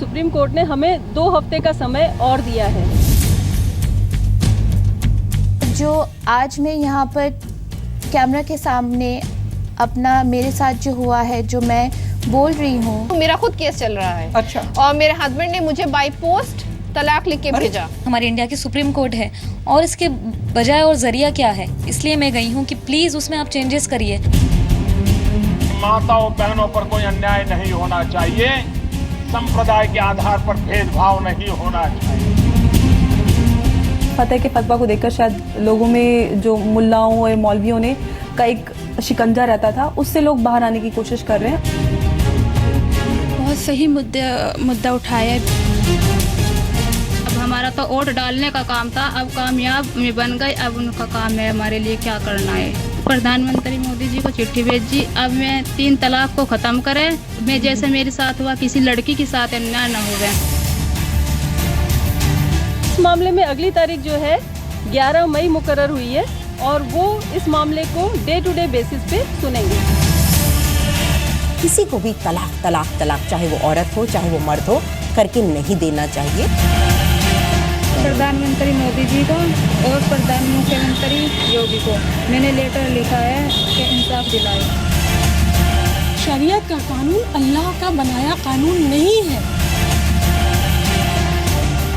Supreme court ने हमें 2 हफ्ते का समय और दिया है। जो आज मैं यहाँ पर कैमरा के सामने अपना मेरे साथ जो हुआ है, जो मैं बोल रही हूँ, मेरा खुद केस चल रहा है। अच्छा। और मेरे हस्बैंड ने मुझे बाय पोस्ट तलाक लिख के भेजा। हमारे इंडिया की सुप्रीम कोर्ट है और इसके बजाय और जरिया क्या है, इसलिए मैं गई हूँ कि प्लीज उसमें आप चेंजेस करिए। माताओं बहनों पर कोई अन्याय नहीं होना चाहिए, संप्रदाय के आधार पर भेदभाव नहीं होना चाहिए। फतेह के फतवा को देखकर शायद लोगों में, जो मुल्लाओं और मौलवियों ने का एक शिकंजा रहता था, उससे लोग बाहर आने की कोशिश कर रहे हैं। बहुत सही मुद्दा उठाया। अब हमारा तो वोट डालने का काम था, अब कामयाब में बन गए। अब उनका काम है हमारे लिए क्या करना है। प्रधानमंत्री मोदी जी को चिट्ठी भेजी, अब मैं 3 तलाक को खत्म करें। मैं जैसे मेरे साथ हुआ किसी लड़की के साथ अन्याय न हो गए। इस मामले में अगली तारीख जो है 11 मई मुकर्रर हुई है और वो इस मामले को डे टू डे बेसिस पे सुनेंगे। किसी को भी तलाक चाहे वो औरत हो चाहे वो मर्द हो, करके नहीं देना चाहिए। प्रधानमंत्री मोदी जी को और प्रधान मुख्यमंत्री योगी को मैंने लेटर लिखा है कि इंसाफ दिलाए। शरीयत का कानून अल्लाह का बनाया कानून नहीं है।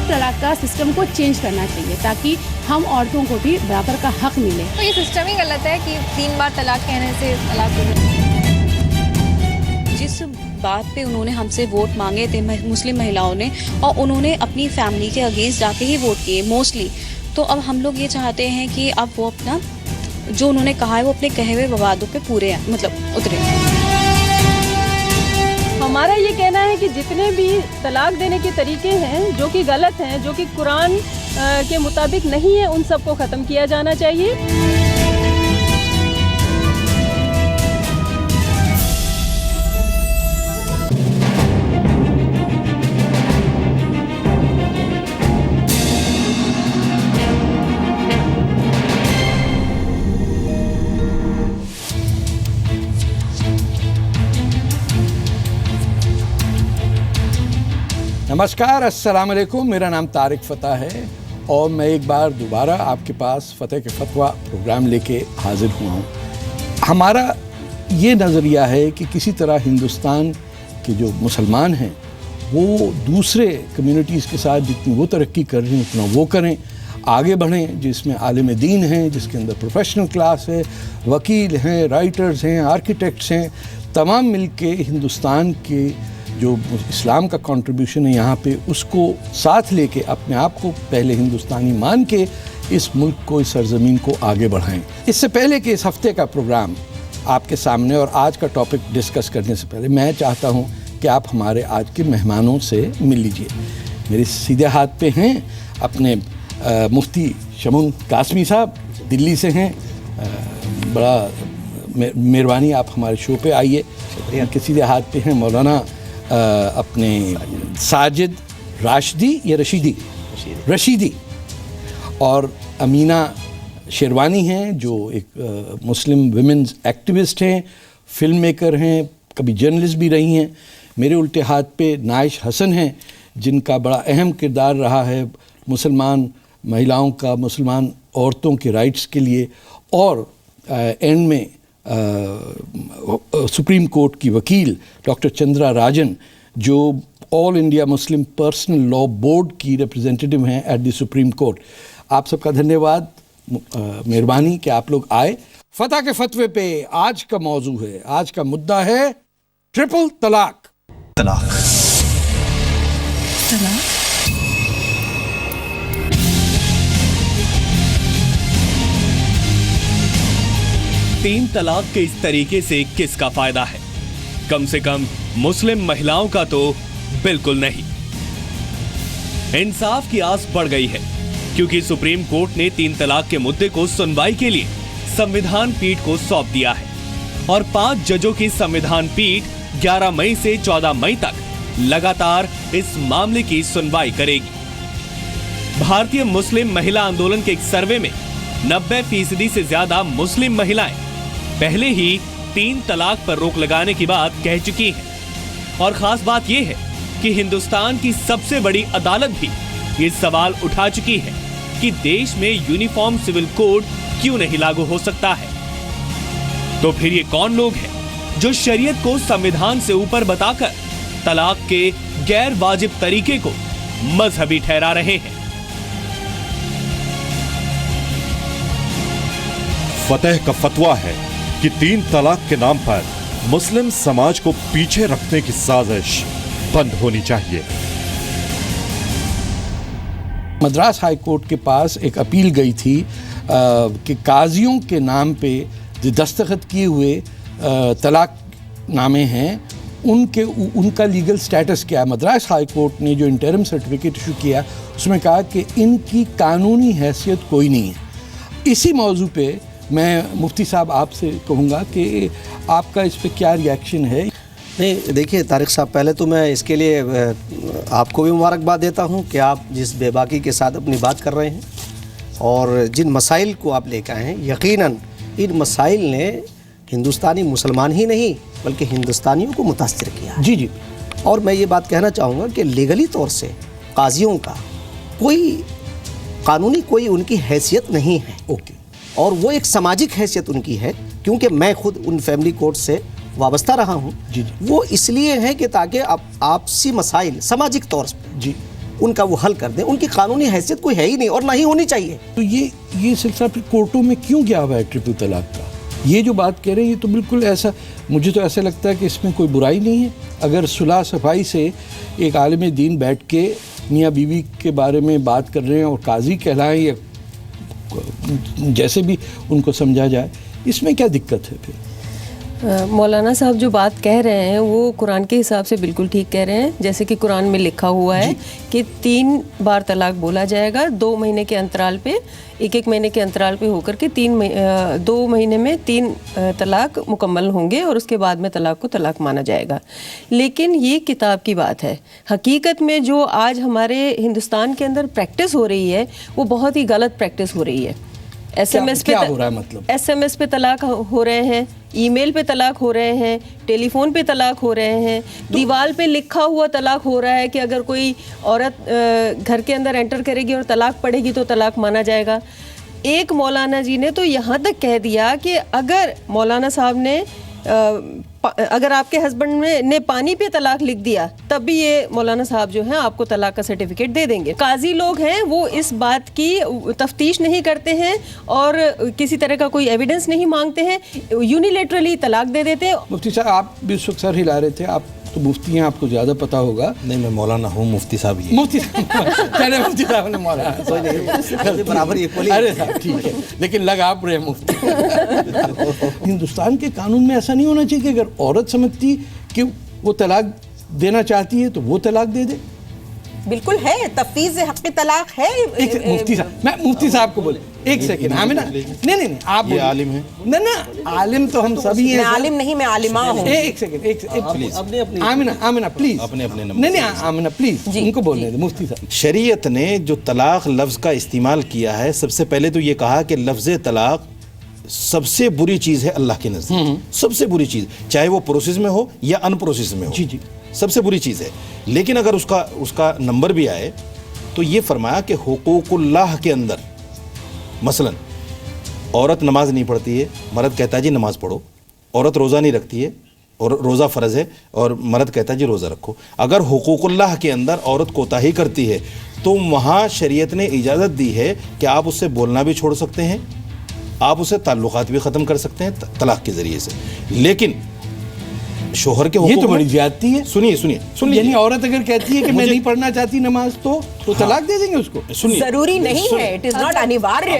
तलाक का सिस्टम को चेंज करना चाहिए ताकि हम औरतों को भी बराबर का हक मिले। तो ये सिस्टम ही गलत है कि 3 बार तलाक कहने से तलाक हो जाए। जिस बात पे उन्होंने हमसे वोट मांगे थे मुस्लिम महिलाओं ने, और उन्होंने अपनी फैमिली के अगेंस्ट जाके ही वोट किए मोस्टली, तो अब हम लोग ये चाहते हैं कि अब वो अपना जो उन्होंने कहा है वो अपने कहे हुए वादों पे पूरे मतलब उतरे। हमारा ये कहना है कि जितने भी तलाक देने के तरीके हैं जो कि गलत हैं, जो कि कुरान के मुताबिक नहीं है, उन सबको ख़त्म किया जाना चाहिए। नमस्कार, अस्सलाम वालेकुम। मेरा नाम तारिक फ़तेह है और मैं एक बार दोबारा आपके पास फ़तेह के फतवा प्रोग्राम लेके हाजिर हुआ हूँ। हमारा ये नज़रिया है कि किसी तरह हिंदुस्तान के जो मुसलमान हैं वो दूसरे कम्युनिटीज़ के साथ जितनी वो तरक्की कर रही हैं उतना वो करें, आगे बढ़ें, जिसमें आलिम दीन हैं, जिसके अंदर प्रोफेशनल क्लास है, वकील हैं, राइटर्स हैं, आर्किटेक्ट्स हैं, तमाम मिलके हिंदुस्तान के जो इस्लाम का कंट्रीब्यूशन है यहाँ पे, उसको साथ लेके अपने आप को पहले हिंदुस्तानी मान के इस मुल्क को, इस सरजमीन को आगे बढ़ाएं। इससे पहले कि इस हफ्ते का प्रोग्राम आपके सामने और आज का टॉपिक डिस्कस करने से पहले मैं चाहता हूँ कि आप हमारे आज के मेहमानों से मिल लीजिए। मेरे सीधे हाथ पे हैं अपने मुफ्ती शमून कासमी साहब, दिल्ली से हैं। बड़ा मेहरबानी, आप हमारे शो पे आइए। इनके सीधे हाथ पे हैं मौलाना अपने साजिद राशिदी या रशीदी और अमीना शेरवानी हैं, जो एक मुस्लिम विमेंस एक्टिविस्ट हैं, फिल्म मेकर हैं, कभी जर्नलिस्ट भी रही हैं। मेरे उल्टे हाथ पे नाइश हसन हैं, जिनका बड़ा अहम किरदार रहा है मुसलमान महिलाओं का, मुसलमान औरतों के राइट्स के लिए, और एंड में सुप्रीम कोर्ट की वकील डॉक्टर चंद्रा राजन, जो all India Muslim personal law board की रिप्रेजेंटेटिव हैं एट द सुप्रीम कोर्ट। आप सबका धन्यवाद, मेहरबानी कि आप लोग आए। फतह के फतवे पे आज का मौजू है, आज का मुद्दा है ट्रिपल तलाक। तलाक 3 तलाक के इस तरीके से किसका फायदा है? कम से कम मुस्लिम महिलाओं का तो बिल्कुल नहीं। इंसाफ की आस बढ़ गई है क्योंकि सुप्रीम कोर्ट ने 3 तलाक के मुद्दे को सुनवाई के लिए संविधान पीठ को सौंप दिया है और 5 जजों की संविधान पीठ 11 मई से 14 मई तक लगातार इस मामले की सुनवाई करेगी। भारतीय मुस्लिम महिला आंदोलन के एक सर्वे में 90% से ज्यादा मुस्लिम महिलाएं पहले ही 3 तलाक पर रोक लगाने की बात कह चुकी हैं। और खास बात यह है कि हिंदुस्तान की सबसे बड़ी अदालत भी ये सवाल उठा चुकी है कि देश में यूनिफॉर्म सिविल कोड क्यों नहीं लागू हो सकता है। तो फिर ये कौन लोग हैं जो शरीयत को संविधान से ऊपर बताकर तलाक के गैर वाजिब तरीके को मजहबी ठहरा रहे हैं? फतेह का फतवा है कि 3 तलाक के नाम पर मुस्लिम समाज को पीछे रखने की साजिश बंद होनी चाहिए। मद्रास हाई कोर्ट के पास एक अपील गई थी कि काजियों के नाम पे जो दस्तखत किए हुए तलाक नामे हैं उनका लीगल स्टेटस क्या है। मद्रास हाई कोर्ट ने जो इंटरिम सर्टिफिकेट इशू किया उसमें कहा कि इनकी कानूनी हैसियत कोई नहीं है। इसी मौजू पे मैं मुफ्ती साहब आपसे कहूँगा कि आपका इस पे क्या रिएक्शन है। नहीं देखिए तारिक साहब, पहले तो मैं इसके लिए आपको भी मुबारकबाद देता हूं कि आप जिस बेबाकी के साथ अपनी बात कर रहे हैं और जिन मसाइल को आप लेकर आए हैं, यकीनन इन मसाइल ने हिंदुस्तानी मुसलमान ही नहीं बल्कि हिंदुस्तानियों को मुतासिर किया। जी जी। और मैं ये बात कहना चाहूँगा कि लीगली तौर से काजियों का कोई कानूनी कोई उनकी हैसियत नहीं है। ओके। और वो एक सामाजिक हैसियत उनकी है, क्योंकि मैं खुद उन फैमिली कोर्ट से वाबस्ता रहा हूँ। वो इसलिए है कि ताकि आपसी मसाइल सामाजिक तौर पर जी उनका वो हल कर दें। उनकी कानूनी हैसियत कोई है ही नहीं और ना ही होनी चाहिए। तो ये सिलसिला फिर कोर्टों में क्यों गया हुआ है ट्रिपल तलाक का? ये जो बात कह रहे हैं ये तो बिल्कुल ऐसा, मुझे तो ऐसा लगता है कि इसमें कोई बुराई नहीं है। अगर सुलह सफाई से एक आलिम दीन बैठ के मियाँ बीवी के बारे में बात कर रहे हैं और काजी कहलाएं या जैसे भी उनको समझा जाए, इसमें क्या दिक्कत है फिर? मौलाना साहब जो बात कह रहे हैं वो कुरान के हिसाब से बिल्कुल ठीक कह रहे हैं। जैसे कि कुरान में लिखा हुआ है कि 3 बार तलाक बोला जाएगा, 2 महीने के अंतराल पे, 1-1 महीने के अंतराल पे होकर के 2 महीने में 3 तलाक मुकम्मल होंगे और उसके बाद में तलाक को तलाक माना जाएगा। लेकिन ये किताब की बात है। हकीकत में जो आज हमारे हिंदुस्तान के अंदर प्रैक्टिस हो रही है वो बहुत ही गलत प्रैक्टिस हो रही है। SMS पे क्या हो रहा है मतलब? SMS पे तलाक हो रहे हैं, ईमेल पे तलाक हो रहे हैं, टेलीफोन पे तलाक हो रहे हैं, दीवार पे लिखा हुआ तलाक हो रहा है कि अगर कोई औरत घर के अंदर एंटर करेगी और तलाक पड़ेगी तो तलाक माना जाएगा। एक मौलाना जी ने तो यहाँ तक कह दिया कि अगर मौलाना साहब ने अगर आपके हस्बैंड ने पानी पे तलाक लिख दिया तब भी ये मौलाना साहब जो हैं आपको तलाक का सर्टिफिकेट दे देंगे। काजी लोग हैं वो इस बात की तफ्तीश नहीं करते हैं और किसी तरह का कोई एविडेंस नहीं मांगते हैं, यूनिलेटरली तलाक दे देते हैं। मुफ्ती साहब आप भी उस वक्त सर हिला रहे थे, आप तो मुफ्ती हैं, आपको ज़्यादा पता होगा। नहीं मैं मौलाना हूँ, मुफ्ती साहब ही मुफ्ती चले मुफ्ती साहब ने मौलाना बराबर ये अरे साहब ठीक है, लेकिन लग आप रहे मुफ्ती। हिंदुस्तान के कानून में ऐसा नहीं होना चाहिए कि अगर औरत समझती कि वो तलाक देना चाहती है तो वो तलाक दे दे। बिल्कुल है, तफवीज़ हक़ तलाक है। मुफ्ती साहब, मैं मुफ्ती साहब को बोले एक सेकंड। आमिना नहीं आप ये आलिम हैं ना आलिम तो हम सभी हैं। मैं आलिम नहीं, मैं आलिमा हूँ। एक सेकंड आमिना प्लीज अपने नहीं आमिना प्लीज उनको बोलने दे। मुफ्ती साहब, शरीयत ने जो तलाक लफ्ज़ का इस्तेमाल किया है, सबसे पहले तो ये कहा कि लफ्ज़ तलाक सबसे बुरी चीज़ है अल्लाह के नज़दीक। सबसे बुरी चीज़, चाहे वो प्रोसेस में हो या अनप्रोसेस में हो, जी सबसे बुरी चीज़ है। लेकिन अगर उसका नंबर भी आए तो ये फरमाया कि हुकूकुल्लाह के अंदर, मसलन औरत नमाज नहीं पढ़ती है, मर्द कहता है जी नमाज पढ़ो। औरत रोज़ा नहीं रखती है और रोज़ा फ़र्ज़ है और मर्द कहता है जी रोज़ा रखो। अगर हुकूकुल्लाह के अंदर औरत कोताही करती है तो वहाँ शरीयत ने इजाज़त दी है कि आप उससे बोलना भी छोड़ सकते हैं, आप उससे ताल्लुकात भी ख़त्म कर सकते हैं तलाक के ज़रिए से। लेकिन शोहर के ये तो बड़ी ज्यादती है। सुनिए यानी औरत अगर कहती है कि मैं नहीं पढ़ना चाहती नमाज तो तलाक दे देंगे उसको? सुनिए, जरूरी नहीं है, इट इज नॉट अनिवार्य।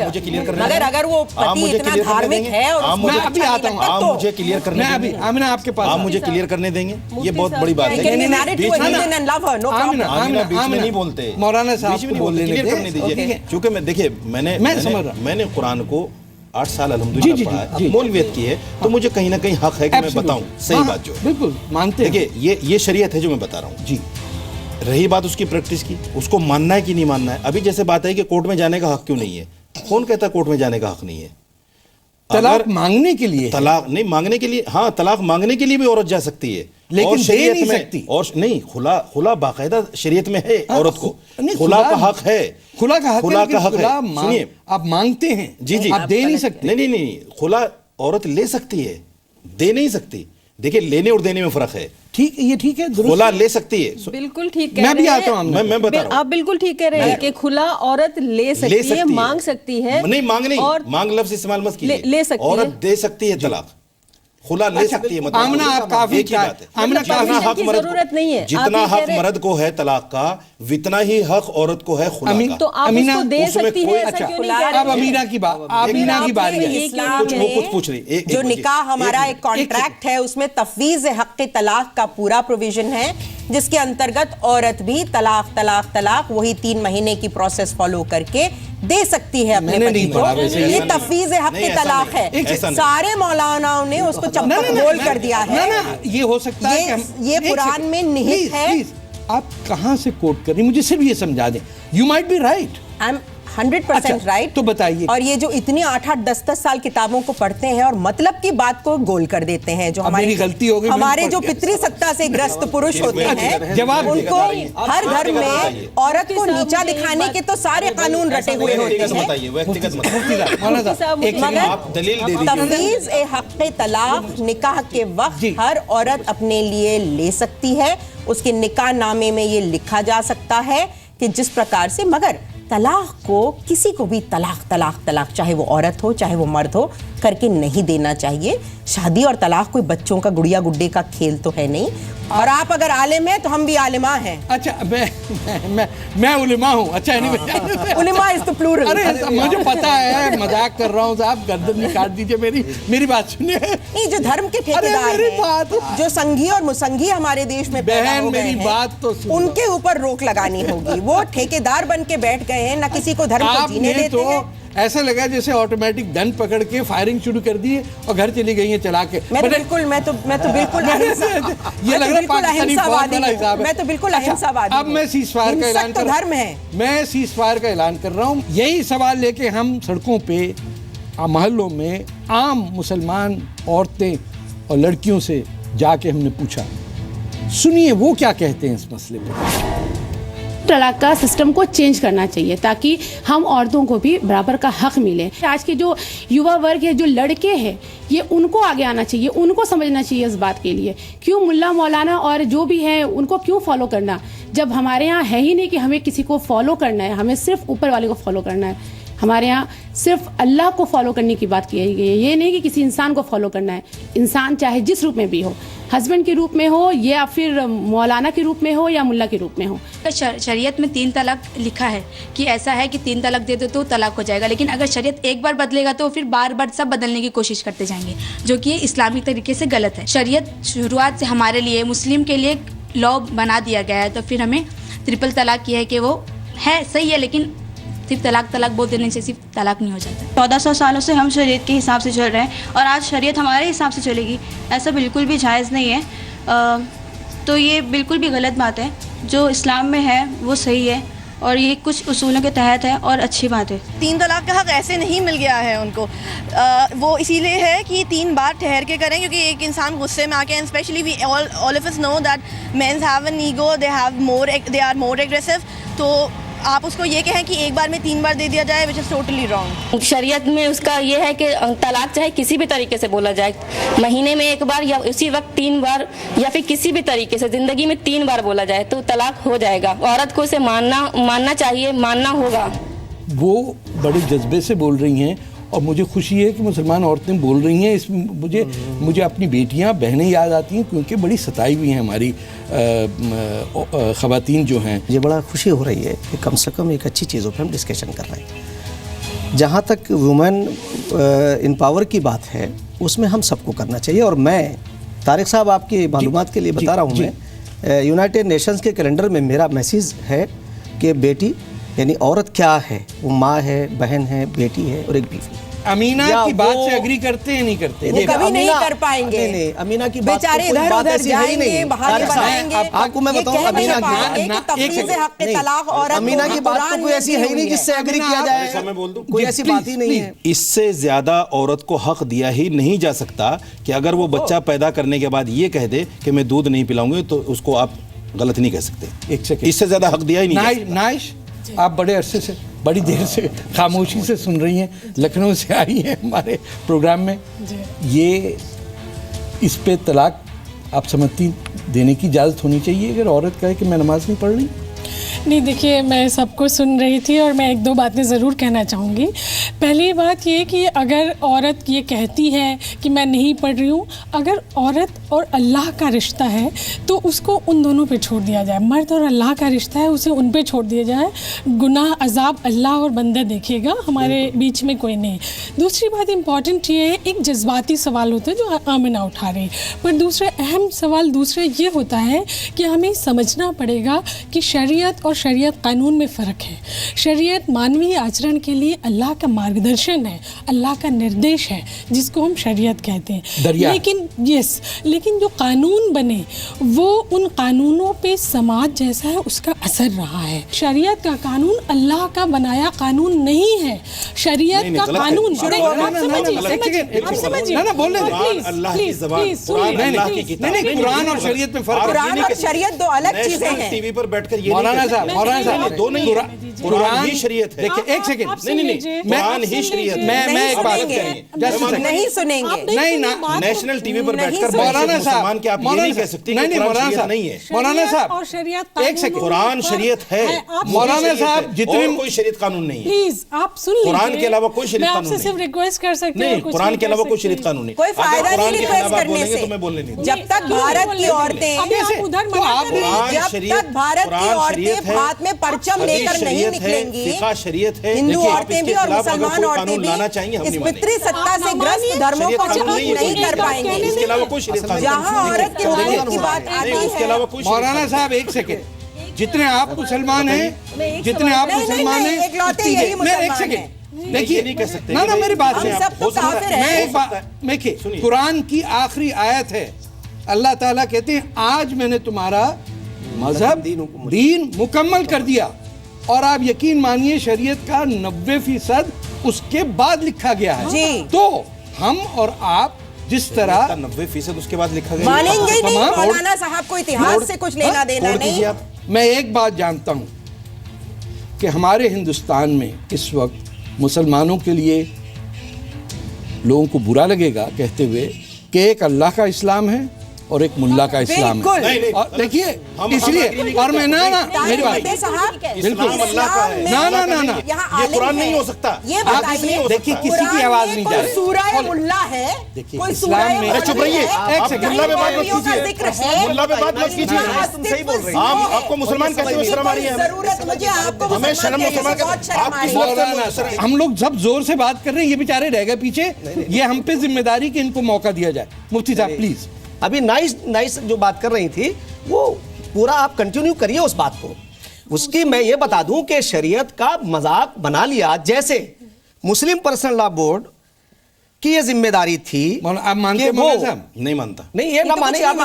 अगर वो पति इतना धार्मिक है और मैं अभी आता हूँ, आप मुझे क्लियर करने मैं अभी आमिना आपके पास, आप मुझे क्लियर करने देंगे, ये बहुत बड़ी बात है। बीच में नहीं बोलते, मौलाना साहब को बोलने क्लियर करने दीजिए। क्योंकि मैं देखिए मैंने कुरान को 8 साल अल्हम्दुलिल्लाह पढ़ा है, मौलवियत की है, तो मुझे कहीं ना कहीं हक है कि मैं बताऊं सही बात जो है। बिल्कुल मानते हैं। देखिए ये शरीयत है जो मैं बता रहा हूँ जी। रही बात उसकी प्रैक्टिस की, उसको मानना है कि नहीं मानना है। अभी जैसे बात है कि कोर्ट में जाने का हक क्यों नहीं है, कौन कहता कोर्ट में जाने का हक नहीं है? तलाक मांगने के लिए, तलाक नहीं मांगने के लिए, हाँ तलाक मांगने के लिए भी औरत जा सकती है। लेकिन और दे शरीयत नहीं में सकती। और नहीं, खुला बाकायदा शरीयत में है औरत को, नहीं, खुला का हक है, खुला का हक खुला है, का हक है। सुनिए, आप मांगते हैं जी जी, आप दे नहीं सकते। नहीं, खुला औरत ले सकती है, दे नहीं सकती। देखिए, लेने और देने में फर्क है। ठीक, ये ठीक है, खुला ले सकती है। बिल्कुल ठीक कह मैं रहे भी हैं। आता हूँ, मैं बता रहा हूँ। आप बिल्कुल ठीक कह रहे हैं कि खुला औरत ले सकती है, मांग सकती है। नहीं, मांग नहीं, और मांग लफ्ज इस्तेमाल मत कीजिए। ले सकती है। औरत दे सकती है तलाक, खुला ले सकती है। मतलब आमना, आप काफी एक ही बात है। आमना, जितना काफी हक मर्द जरूरत नहीं है। जितना आप ये हक कह रहे- मर्द को है तलाक का, उतना ही हक औरत को है खुला का। तो आप अमीना, उसको दे उसमें सकती है, कोई- ऐसा अच्छा, क्यों नहीं कह रहे? अब अमीना की बात, अमीना की बारी है। कुछ पूछ रही। जो निकाह हमारा एक कॉन्ट्रैक्ट है, उसमें तफवीज हक तलाक का पूरा प्रोविजन है, जिसके अंतर्गत औरत भी तलाक वही 3 महीने की प्रोसेस फॉलो करके दे सकती है अपने मैंने पति नहीं को। पढ़ा वैसे, ये ऐसा तफवीज हक नहीं, ऐसा तलाक नहीं, है। ऐसा नहीं। सारे मौलानाओं ने उसको चंपक गोल कर दिया है। ना, ये हो सकता है कि ये कुरान में निहित है। प्लीज, आप कहां से कोट कर रही हैं? मुझे सिर्फ ये समझा दें। You might be right, I am 100% right. तो बताइए। और ये जो इतनी 8-8, 10-10 साल किताबों को पढ़ते हैं और मतलब की बात को गोल कर देते हैं, जो अब मेरी गलती हो गई, हमारे मैंने जो पढ़ पितृ सत्ता से ग्रस्त पुरुष होते हैं, जवाब उनको हर घर में औरत को नीचा दिखाने के तो सारे कानून रटे हुए होते हैं। बताइए, व्यक्तिगत मगर आप दलील दे दीजिए। तफवीज हक तलाक निकाह के वक्त हर औरत अपने लिए ले सकती है। उसके निकाह नामे में ये लिखा जा सकता है कि जिस प्रकार से, मगर तलाक को किसी को भी तलाक चाहे वो औरत हो चाहे वो मर्द हो करके नहीं देना चाहिए। शादी और तलाक कोई बच्चों का गुड़िया गुड्डे का खेल तो है नहीं। और आप अगर आलिम हैं तो हम भी आलिमा हैं। अच्छा, मैं उलेमा हूँ। अच्छा, उलेमा इज द प्लूरल। अरे मुझे पता है, मजाक कर रहा हूँ साहब, गर्दन नहीं काट दीजिए मेरी बात सुनिए। नहीं, जो धर्म के ठेकेदार हैं, जो संघी और मुसंघी हमारे देश में पैदा हो गए हैं, मेरी बात तो सुनो। उनके ऊपर रोक लगानी होगी। वो ठेकेदार बन के बैठ गए हैं, ना किसी को धर्म को जीने देते हैं। ऐसा लगा जैसे ऑटोमेटिक गन पकड़ के फायरिंग शुरू कर दी और घर चली गई है चला के। मैं तो बिल्कुल ये लग रहा है पाकिस्तानी फौज वाला हिसाब है। मैं तो बिल्कुल अहिंसावादी। अब मैं सीज़फायर का ऐलान कर, धर्म है। मैं सीज़फायर का ऐलान कर रहा हूँ। यही सवाल लेके हम सड़कों पे, मोहल्लों में आम मुसलमान औरतें और लड़कियों से जाके हमने पूछा। सुनिए वो क्या कहते हैं इस मसले पर। तलाक का सिस्टम को चेंज करना चाहिए ताकि हम औरतों को भी बराबर का हक मिले। आज के जो युवा वर्ग है, जो लड़के हैं, ये उनको आगे आना चाहिए, उनको समझना चाहिए इस बात के लिए। क्यों मुल्ला मौलाना और जो भी हैं उनको क्यों फॉलो करना, जब हमारे यहाँ है ही नहीं कि हमें किसी को फॉलो करना है, हमें सिर्फ ऊपर वाले को फॉलो करना है। हमारे यहाँ सिर्फ अल्लाह को फॉलो करने की बात की गई है। ये नहीं कि किसी इंसान को फॉलो करना है। इंसान चाहे जिस रूप में भी हो, हस्बैंड के रूप में हो या फिर मौलाना के रूप में हो या मुल्ला के रूप में हो। शरीयत में 3 तलाक लिखा है कि ऐसा है कि 3 तलाक दे दो तो तलाक हो जाएगा, लेकिन अगर शरीयत एक बार बदलेगा तो फिर बार बार सब बदलने की कोशिश करते जाएंगे, जो कि इस्लामी तरीके से गलत है। शरीयत शुरुआत से हमारे लिए, मुस्लिम के लिए लॉ बना दिया गया है, तो फिर हमें ट्रिपल तलाक की है कि वो है सही है, लेकिन सिर्फ तलाक बोल देने से सिर्फ तलाक नहीं हो जाता। 1400 सालों से हम शरीयत के हिसाब से चल रहे हैं और आज शरीयत हमारे हिसाब से चलेगी, ऐसा बिल्कुल भी जायज़ नहीं है। तो ये बिल्कुल भी गलत बात है। जो इस्लाम में है वो सही है और ये कुछ उसूलों के तहत है और अच्छी बात है। 3 तलाक का हक ऐसे नहीं मिल गया है उनको। वो इसीलिए है कि 3 बार ठहर के करें, क्योंकि एक इंसान गुस्से में आके, and specially we all of us know that mens have an ego, they are more aggressive. तो आप उसको ये कहें कि एक बार में 3 बार दे दिया जाए, विच इज़ टोटली रॉन्ग। शरीयत में उसका ये है कि तलाक चाहे किसी भी तरीके से बोला जाए, महीने में 1 बार या उसी वक्त 3 बार या फिर किसी भी तरीके से ज़िंदगी में 3 बार बोला जाए तो तलाक हो जाएगा। औरत को उसे मानना चाहिए, मानना होगा। वो बड़े जज्बे से बोल रही हैं और मुझे खुशी है कि मुसलमान औरतें बोल रही हैं। इसमें मुझे अपनी बेटियां, बहनें याद आती हैं, क्योंकि बड़ी सताई हुई हैं हमारी ख़वातीन जो हैं। ये बड़ा खुशी हो रही है कि कम से कम एक अच्छी चीज़ों पर हम डिस्कशन कर रहे हैं। जहाँ तक वुमेन इम्पावर की बात है, उसमें हम सबको करना चाहिए। और मैं तारिक साहब आपकी मालूमात के लिए बता रहा हूँ, मैं यूनाइटेड नेशंस के कैलेंडर में मेरा मैसेज है कि बेटी यानी औरत क्या है, वो माँ है, बहन है, बेटी है और एक बीवी है। अमीना या की बात वो- से एग्री करते हैं नहीं करते? वो कभी नहीं कर पाएंगे। नहीं, अमीना की बात बेचारे तो कोई इधर बात उधर ऐसी है ही नहीं। जाएंगे, बहाने तारिक साहब, बनाएंगे। आपको मैं ये बताऊं कह नहीं अमीना पाएंगे की कि तफरीज़ हक़ तलाक औरत अमीना को की बात तो कुरान कोई में ऐसी है ही नहीं जिससे एग्री किया जाए। मैं बोल दूं कोई ऐसी बात ही नहीं है। इससे ज्यादा औरत को हक दिया ही नहीं जा सकता कि अगर वो बच्चा पैदा करने के बाद ये कह दे कि मैं दूध नहीं पिलाऊंगी तो उसको आप गलत नहीं कह सकते। एक सेकंड, इससे ज्यादा हक दिया ही नहीं जा सकता। नाइश, आप बड़े अरसे से, बड़ी देर से खामोशी से सुन रही हैं, लखनऊ से आई हैं हमारे प्रोग्राम में। ये इस पे तलाक आप समझती देने की इजाज़त होनी चाहिए अगर औरत कहे कि मैं नमाज नहीं पढ़ रही? नहीं, देखिए, मैं सबको सुन रही थी और मैं एक दो बातें ज़रूर कहना चाहूँगी। पहली बात ये कि अगर औरत ये कहती है कि मैं नहीं पढ़ रही हूँ, अगर औरत और अल्लाह का रिश्ता है तो उसको उन दोनों पे छोड़ दिया जाए। मर्द और अल्लाह का रिश्ता है, उसे उन पे छोड़ दिया जाए। गुनाह अजाब अल्लाह और बंदा देखेगा, हमारे बीच में कोई नहीं। दूसरी बात इम्पॉर्टेंट ये है, एक जज्बाती सवाल होता है जो आमिना उठा रही, पर दूसरा अहम सवाल दूसरा ये होता है कि हमें समझना पड़ेगा कि शरीयत और शरीयत कानून में फ़र्क है। शरीयत मानवीय आचरण के लिए अल्लाह का मार्गदर्शन है, अल्लाह का निर्देश है, जिसको हम शरीयत कहते हैं। लेकिन जो कानून बने वो उन कानूनों पे समाज जैसा है उसका असर रहा है। शरीयत का कानून अल्लाह का बनाया कानून नहीं है। शरीयत का कानून कुरान और शरीयत में फर्क। कुरान और शरीयत दो अलग चीजें हैं। टीवी पर बैठकर ये मौलाना साहब दो नहीं, कुरान ही शरीयत है। देखिए, एक सेकंड, नहीं, कुरान ही शरीयत है। मैं एक बात नहीं सुनेंगे, नहीं ना, नेशनल टीवी पर बैठकर मौलाना साहब के आप ये नहीं कह सकते कि कुरान शरीयत नहीं है। मौलाना साहब, और शरीयत एक सेकंड, कुरान शरीयत है। मौलाना साहब, जितने कोई शरीयत कानून नहीं है। प्लीज आप सुन लीजिए, कुरान के अलावा कोई शरीयत कानून मैं आपसे सिर्फ रिक्वेस्ट कर सकती हूँ। नहीं, कुरान के अलावा कोई शरीयत कानून नहीं। कोई फायदा नहीं रिक्वेस्ट करने से। तो मैं बोलने नहीं जब तक भारत की औरतें हाथ में परचम लेकर नहीं निकलेंगी, हिंदू औरतें भी और मुसलमान औरतें भी इस पितरी सत्ता से ग्रस्त धर्मों को कबूल नहीं कर पाएंगे। इसके अलावा कोई शरीयत कानून जहाँ औरत के हुकूक की बात आती है। मौलाना साहब, एक सेकंड, जितने आप मुसलमान हैं, जितने आप मुसलमान हैं, एक सेकंड, देखिए, नहीं कह सकते ना मेरी बात से मैं एक बात, देखिए, कुरान की आखिरी आयत है, अल्लाह ताला कहते हैं आज मैंने तुम्हारा मजहब दीन मुकम्मल कर दिया। और आप यकीन मानिए शरीयत का 90% उसके बाद लिखा गया है जी। तो हम और आप जिस तरह 90% उसके बाद लिखा गया मानेंगे ही नहीं। मौलाना साहब को इतिहास से कुछ लेना देना नहीं। मैं एक बात जानता हूं कि हमारे हिंदुस्तान में इस वक्त मुसलमानों के लिए लोगों को बुरा लगेगा कहते हुए कि एक अल्लाह का इस्लाम है और एक मुल्ला का इस्लाम है। और देखिए, इसलिए और मैं ना मेरी बात बिल्कुल ना ये कुरान नहीं हो सकता। ये बताइए, देखिए, किसी की आवाज नहीं जा रही। सूरह मुल्ला है, कोई इस्लाम में, चुप रहिए, एक सेकंड, मुल्ला पे बात मत कीजिए, मुल्ला पे बात मत कीजिए। तुम सही बोल रही हो। आप आपको मुसलमान कहते हुए शर्म आ रही है। जरूरत मुझे आपको हमें शर्म मुसलमान का हम लोग जब जोर से बात कर रहे हैं ये बेचारे रह गए पीछे। ये हम पे जिम्मेदारी कि इनको मौका दिया जाए। मुफ्ती साहब प्लीज। अभी नाइस जो बात कर रही थी वो पूरा आप कंटिन्यू करिए उस बात को। उसकी मैं ये बता दूं कि शरीयत का मजाक बना लिया, जैसे मुस्लिम पर्सनल लॉ बोर्ड की ये जिम्मेदारी थी। आप मानते वो नहीं मानता? नहीं, ये ना माने आप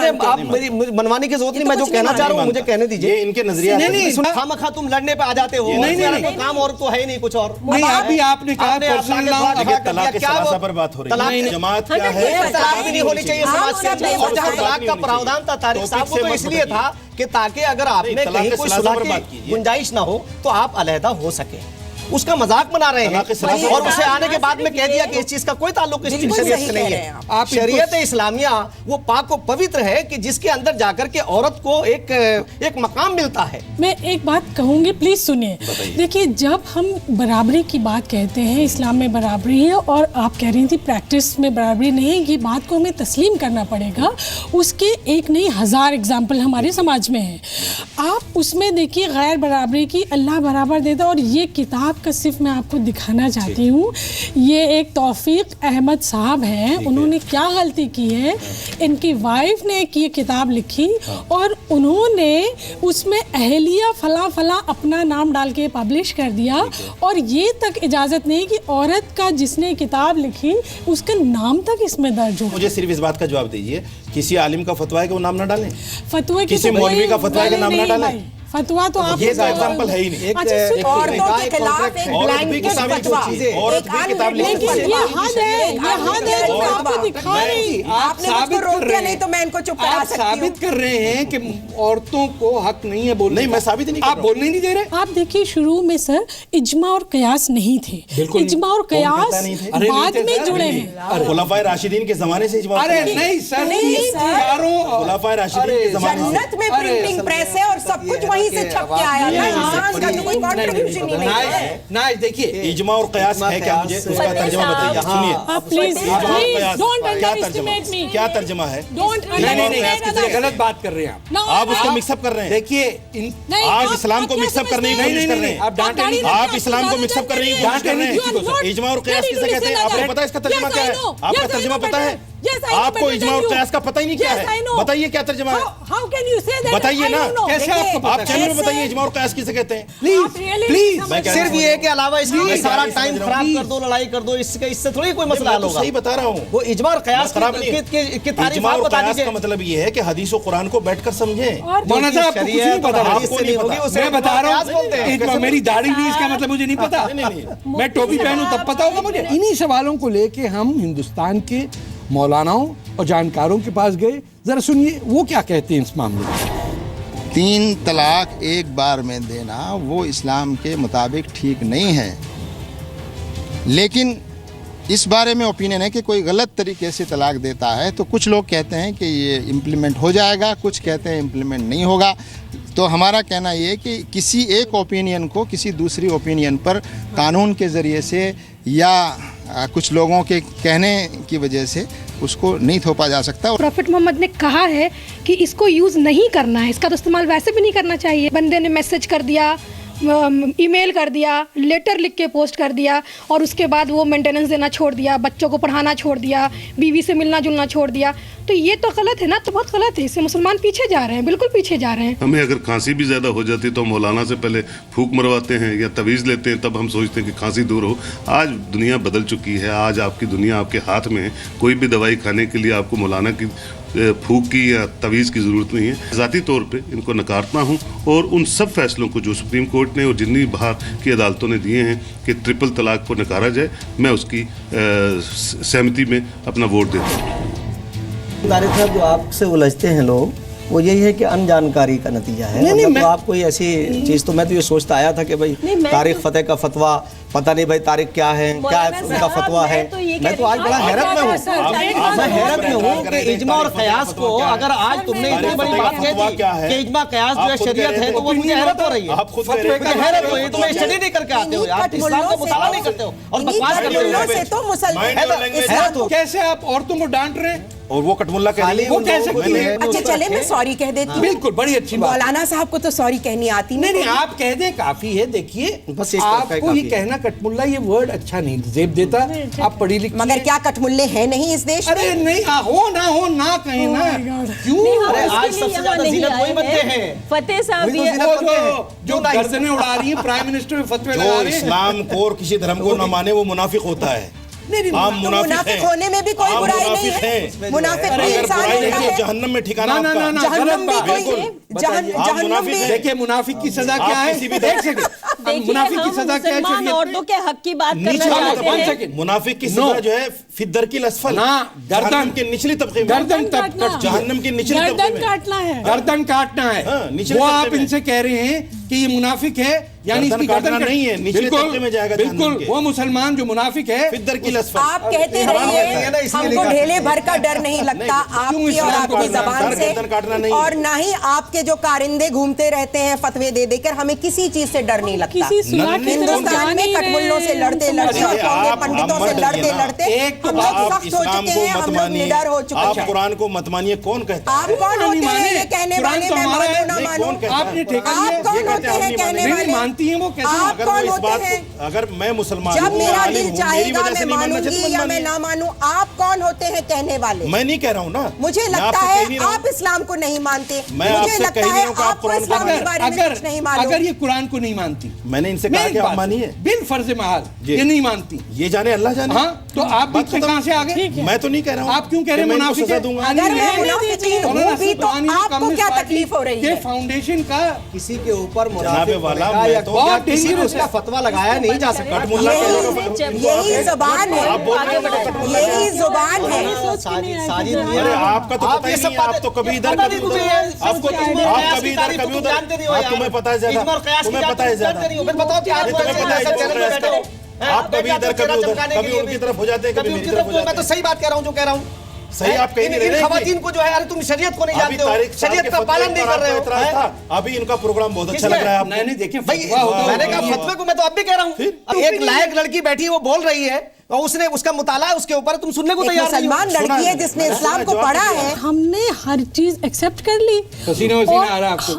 मेरी मनवाने की जरूरत नहीं। मैं जो कहना चाह रहा हूँ मुझे कहने दीजिए। इनके नजरिया नहीं, खामखा तुम लड़ने पे आ जाते हो। नहीं, काम और तो है नहीं कुछ और। नहीं, अभी आपने कहा पर्सनल लॉ, तलाक के सलासा पर बात हो रही है। जमात क्या है? तलाक भी नहीं होनी चाहिए समाज से। और जहाँ तलाक का प्रावधान था तारिक साहब, वो तो इसलिए था कि ताकि अगर आपने कहीं कोई सुलह की गुंजाइश ना हो तो आप अलहदा हो सके। उसका मजाक बना रहे हैं और उसे आने के बाद में कह दिया कि इस चीज का कोई ताल्लुक इस शरीयत से नहीं है। शरीयत इस्लामिया वो पाक व पवित्र है कि जिसके अंदर जाकर के औरत को एक मकाम मिलता है। मैं एक बात कहूंगी, प्लीज सुनिए। देखिए, जब हम बराबरी की बात कहते हैं, इस्लाम में बराबरी है और आप कह रही थी प्रैक्टिस में बराबरी नहीं है, ये बात को हमें तस्लीम करना पड़ेगा। उसके एक नहीं 1000 एग्जाम्पल हमारे समाज में है। आप उसमें देखिए गैर बराबरी की अल्लाह बराबर देता और ये किताब का सिर्फ मैं आपको दिखाना चाहती हूँ। ये एक तौफीक अहमद साहब हैं, उन्होंने क्या गलती की है, इनकी वाइफ ने एक ये किताब लिखी और उन्होंने उसमें अहलिया फला फला अपना नाम डाल के पब्लिश कर दिया और ये तक इजाज़त नहीं कि औरत का जिसने किताब लिखी उसका नाम तक इसमें दर्ज हो। मुझे सिर्फ इस बात का जवाब दीजिए, किसी आलिम का फतवा है कि वो नाम ना डालें? फतवा किसी मौलवी का फतवा है कि नाम ना डालें? फतवा तो आप ये एग्जांपल है ही नहीं। औरतों के खिलाफ एक ब्लैंकेट फतवा, औरत भी किताब लिख सकती है। ये हद है, ये हद है जो मैं आपको दिखा रही। आपने मुझको रोक दिया, नहीं तो मैं इनको चुप करा सकती हूं। साबित कर रहे हैं कि औरतों को हक नहीं है बोलने। नहीं, मैं साबित नहीं कर रहा हूं। आप बोलने नहीं दे रहे। आप देखिए शुरू में सर इज्मा और कयास नहीं थे, इज्मा और कयास बाद में जुड़े हैं। खुलाफाए राशिदीन के जमाने से इज्मा। अरे नहीं सर, खुलाफाए राशिदीन के जमाने से। जन्नत में प्रिंटिंग प्रेस है और सब कुछ वहीं से छप के आया। देखिए इजमा और कयास है क्या, मुझे उसका तर्जुमा बताइए। सुनिए क्या तर्जुमा है? नहीं, गलत बात कर रहे हैं आप उसको मिक्सअप कर रहे हैं। देखिए आप इस्लाम को मिक्सअप करने की कोशिश कर रहे हैं। आप इस्लाम को मिक्सअप करने की कोशिश कर रहे हैं। इजमा और कयास किसे कहते हैं? आपको पता है इसका तर्जुमा क्या है? आपका तर्जुमा पता है? आपको इजमा और कयास का पता ही नहीं क्या है? बताइए क्या तर्जुमा है, बताइए ना। कैसे आपको पता? आप चैनल में बताइए इजमा और कयास किसे कहते हैं। प्लीज सिर्फ ये के अलावा इसमें सारा टाइम खराब कर दो, लड़ाई कर दो, इससे थोड़ी कोई मसला हल होगा। सही बता रहा हूँ, वो इज्मा और कयास खराब नहीं है। की तारीफ इज्मा आप और बता कयास दीजिए। का मतलब ये है कि हदीस और कुरान को बैठकर समझें। मौलाना साहब आपको कुछ नहीं पता, आपको नहीं पता। मैं बता रहा हूँ, मेरी दाढ़ी नहीं, इसका मतलब मुझे नहीं पता। मैं टोपी पहनूं तब पता होगा मुझे। इन्हीं सवालों को लेके हम हिंदुस्तान के मौलानाओं और जानकारों के पास गए। जरा सुनिए वो क्या कहते हैं इस मामले में। 3 तलाक एक बार में देना वो इस्लाम के मुताबिक ठीक नहीं है, लेकिन इस बारे में ओपिनियन है कि कोई गलत तरीके से तलाक देता है तो कुछ लोग कहते हैं कि ये इम्प्लीमेंट हो जाएगा, कुछ कहते हैं इम्प्लीमेंट नहीं होगा। तो हमारा कहना ये है कि किसी एक ओपिनियन को किसी दूसरी ओपिनियन पर कानून के ज़रिए से या कुछ लोगों के कहने की वजह से उसको नहीं थोपा जा सकता। प्रॉफिट मोहम्मद ने कहा है कि इसको यूज़ नहीं करना है, इसका तो इस्तेमाल वैसे भी नहीं करना चाहिए। बंदे ने मैसेज कर दिया, ईमेल कर दिया, लेटर लिख के पोस्ट कर दिया और उसके बाद वो मेंटेनेंस देना छोड़ दिया, बच्चों को पढ़ाना छोड़ दिया, बीवी से मिलना जुलना छोड़ दिया, तो ये तो गलत है ना, तो बहुत गलत है। इससे मुसलमान पीछे जा रहे हैं, बिल्कुल पीछे जा रहे हैं। हमें अगर खांसी भी ज़्यादा हो जाती तो मौलाना से पहले फूक मरवाते हैं या तवीज़ लेते हैं, तब हम सोचते हैं कि खांसी दूर हो। आज दुनिया बदल चुकी है, आज आपकी दुनिया आपके हाथ में है। कोई भी दवाई खाने के लिए आपको मौलाना की फूक की या तवीज़ की ज़रूरत नहीं है। ज़ाती तौर पे इनको नकारता हूँ और उन सब फैसलों को जो सुप्रीम कोर्ट ने और जितनी बाहर की अदालतों ने दिए हैं कि ट्रिपल तलाक को नकारा जाए, मैं उसकी सहमति में अपना वोट देता हूँ। तारिक साहब, जो आपसे उलझते हैं लोग, वो यही है कि अनजानकारी का नतीजा है। नहीं, मतलब तो आप कोई ऐसी चीज़, तो मैं तो ये सोचता आया था कि भाई तारिक फतेह का फतवा, पता नहीं भाई तारिक क्या है, क्या उनका फतवा है। मैं तो आज बड़ा हैरत में हूँ, मैं हैरत में हूँ कि इज्मा और कयास को अगर आज तुमने इतनी बड़ी बात कह दी कि इज्मा कयास जो है शरीयत है, तो वो मुझे हैरत हो रही है। मुझे हैरत हो रही है, तुम स्टडी नहीं करके आते हो, आप इस्लाम का मुताला नहीं करते हो और बकवास करते हो। कैसे आप औरतों को डांट रहे हैं? और वो कटमुल्ला कह रही है, वो कह सकती है। अच्छा चले, मैं सॉरी कह देती हूँ। बिल्कुल, बड़ी अच्छी बात। मौलाना साहब को तो सॉरी कहनी आती नहीं, आप कह दें काफी है। देखिए आपको ये कहना कटमुल्ला, ये वर्ड अच्छा नहीं जेब देता। आप पढ़ी लिखी, मगर क्या कटमुल्ले हैं नहीं इस देश में? अरे नहीं, हो ना कहें ना, क्यों? अरे आज सबसे ज्यादा जीनत वही बनते हैं। फतेह साहब जो गर्दनें उड़ा रही है, प्राइम मिनिस्टर फतवे लगा रहे हैं। इस्लाम को और किसी धर्म को न माने वो मुनाफिक होता है। आप मुनाफिक होने में भी कोई बुराई नहीं है। मुनाफिक भी इंसान होता है। जहन्नम में ठिकाना आपका। जहन्नम भी कोई, जहन्नम भी। देखिए मुनाफिक की सजा क्या है? एक सेकंड, मुनाफिक की सजा क्या है? मुसलमान औरतों के हक की बात करना चाहते हैं। मुनाफिक की सजा जो है फिद्दर की लसफल, गर्दन के निचले तबके में, गर्दन कट, जहन्नम के निचले तबके में गर्दन काटना है, गर्दन काटना है। वो आप इनसे कह रहे हैं कि ये मुनाफिक है, यानी इसकी गर्दन नहीं है, निचले तबके में जाएगा। बिल्कुल, वो मुसलमान जो मुनाफिक है फिद्दर की लसफल। आप कहते रहिए, हमको ढेले भर का डर नहीं लगता आपकी और आपकी जबान से, और ना ही आपके के जो कारिंदे घूमते रहते हैं फतवे दे देकर, हमें किसी चीज से डर नहीं लगता। हिंदुस्तान में कटमुल्लों से लड़ते लड़ते और कौमे पंडितों से लड़ते लड़ते हम लोग सख्त हो चुके हैं, हम लोग निडर हो चुके हैं। आप कुरान को मत मानिए, कौन कहता है? आप कौन होते हैं ये कहने वाले? मैं मानूं ना मानूं, आप कौन होते हैं कहने वाले? मानती हैं वो? आप कौन होते हैं? अगर मैं मुसलमान जब मेरा दिल चाहेगा मैं मानूंगी या मैं ना मानूं, आप कौन होते हैं कहने वाले? मैं नहीं कह रहा हूँ ना, मुझे लगता है आप इस्लाम को नहीं मानते, मुझे लगता है आपको इस्लाम के बारे में कुछ नहीं मालूम। अगर ये कुरान को नहीं मानती, मैंने इनसे कहा कि आप मानिए, बिन फर्ज महल ये नहीं मानती, ये जाने अल्लाह जाने। हाँ, तो आप बीच में कहां से आ गए? मैं तो नहीं कह रहा हूँ। आप क्यों कह रहे हैं मुनाफिक है? दूंगा। अगर मैं मुनाफिकीन हूं भी तो आपको क्या तकलीफ हो रही है? फाउंडेशन का किसी के ऊपर जनाबे वाला मैं तो बहुत डेंजरस का फतवा लगाया नहीं जा सकता। यही जुबान है, यही जुबान है। अरे आपका तो पता ही नहीं है, आप तो कभी इधर कभी उधर, आपको आप कभी इधर कभी उधर, तुम्हें पता है ज्यादा, तुम्हें पता है ज्यादा, तुम्हें पता है, आप कभी इधर कभी उधर, कभी उनकी तरफ हो जाते हैं, कभी मेरी तरफ हो जाते हैं। मैं तो सही बात कह रहा हूँ जो कह रहा हूँ। सही आप कह नहीं रहे। खवातीन को जो है, अरे तुम शरीयत को नहीं जानते हो, शरीयत का पालन नहीं कर रहे हो। अभी इनका प्रोग्राम बहुत अच्छा लग रहा है आपको। नहीं देखिए भाई, मैंने कहा फतवे को मैं तो अब भी कह रहा हूँ। एक लायक लड़की बैठी है, वो बोल रही है और उसने उसका मुताला है उसके ऊपर, तुम सुनने को तैयार नहीं हो। मुसलमान लड़की है जिसने इस्लाम को पढ़ा है। हमने हर चीज एक्सेप्ट कर ली। पसीना वसीना आ रहा है आपको?